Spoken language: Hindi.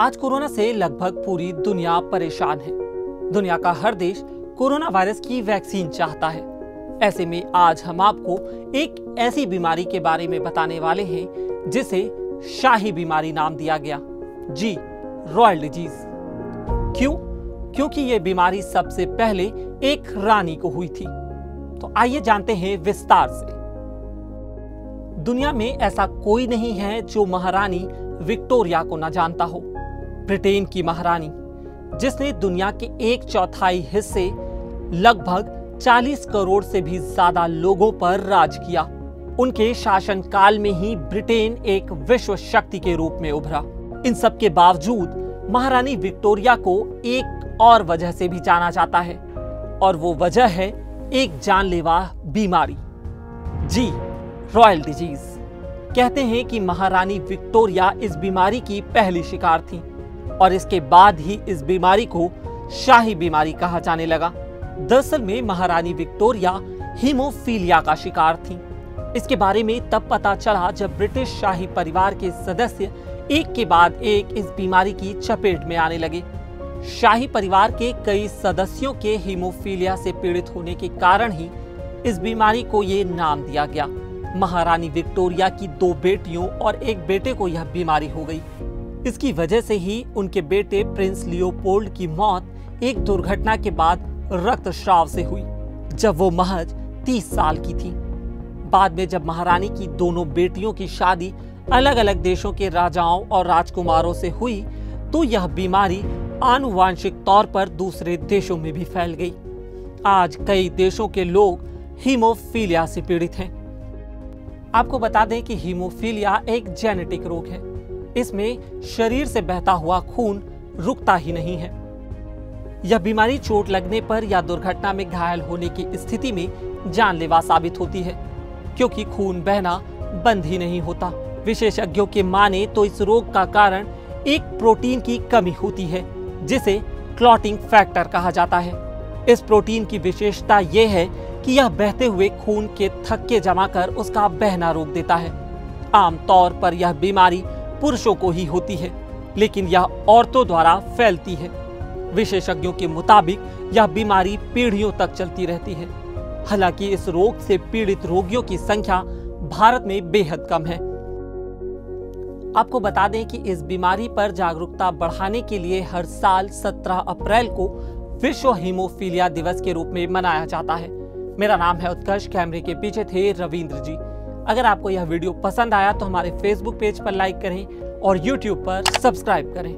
आज कोरोना से लगभग पूरी दुनिया परेशान है। दुनिया का हर देश कोरोना वायरस की वैक्सीन चाहता है। ऐसे में आज हम आपको एक ऐसी बीमारी के बारे में बताने वाले हैं जिसे शाही बीमारी नाम दिया गया। जी, रॉयल डिजीज। क्यों? क्योंकि यह बीमारी सबसे पहले एक रानी को हुई थी। तो आइए जानते हैं विस्तार से। दुनिया में ऐसा कोई नहीं है जो महारानी विक्टोरिया को न जानता हो। ब्रिटेन की महारानी, जिसने दुनिया के 1/4 हिस्से लगभग 40 करोड़ से भी ज्यादा लोगों पर राज किया। उनके शासनकाल में ही ब्रिटेन एक विश्व शक्ति के रूप में उभरा। इन सब के बावजूद महारानी विक्टोरिया को एक और वजह से भी जाना जाता है, और वो वजह है एक जानलेवा बीमारी। जी, रॉयल डिजीज। कहते हैं कि महारानी विक्टोरिया इस बीमारी की पहली शिकार थी और इसके बाद ही इस बीमारी को शाही बीमारी कहा जाने लगा। दरअसल में महारानी विक्टोरिया हीमोफीलिया का शिकार थी। इसके बारे में तब पता चला जब ब्रिटिश शाही परिवार के सदस्य एक के बाद एक इस बीमारी की चपेट में आने लगे। शाही परिवार के कई सदस्यों के हीमोफीलिया से पीड़ित होने के कारण ही इस बीमारी को ये नाम दिया गया। महारानी विक्टोरिया की 2 बेटियों और एक बेटे को यह बीमारी हो गई। इसकी वजह से ही उनके बेटे प्रिंस लियोपोल्ड की मौत एक दुर्घटना के बाद रक्तस्राव से हुई, जब वो महज 30 साल की थी। बाद में जब महारानी की दोनों बेटियों की शादी अलग अलग देशों के राजाओं और राजकुमारों से हुई, तो यह बीमारी आनुवांशिक तौर पर दूसरे देशों में भी फैल गई। आज कई देशों के लोग हीमोफीलिया से पीड़ित हैं। आपको बता दें कि हीमोफीलिया एक जेनेटिक रोग है। इसमें शरीर से बहता हुआ खून रुकता ही नहीं है। यह बीमारी चोट लगने पर या दुर्घटना में घायल होने की स्थिति में जानलेवा साबित होती है, क्योंकि खून बहना बंद ही नहीं होता। विशेषज्ञों के माने तो इस रोग का कारण एक प्रोटीन की कमी होती है, जिसे क्लॉटिंग फैक्टर कहा जाता है। इस प्रोटीन की विशेषता यह है कि यह बहते हुए खून के थक्के जमा कर उसका बहना रोक देता है। आमतौर पर यह बीमारी पुरुषों को ही होती है, लेकिन यह औरतों द्वारा फैलती है। विशेषज्ञों के मुताबिक यह बीमारी पीढ़ियों तक चलती रहती है। हालांकि इस रोग से पीड़ित रोगियों की संख्या भारत में बेहद कम है। आपको बता दें कि इस बीमारी पर जागरूकता बढ़ाने के लिए हर साल 17 अप्रैल को विश्व हीमोफीलिया दिवस के रूप में मनाया जाता है। मेरा नाम है उत्कर्ष, कैमरे के पीछे थे रविंद्र जी। अगर आपको यह वीडियो पसंद आया तो हमारे फेसबुक पेज पर लाइक करें और यूट्यूब पर सब्सक्राइब करें।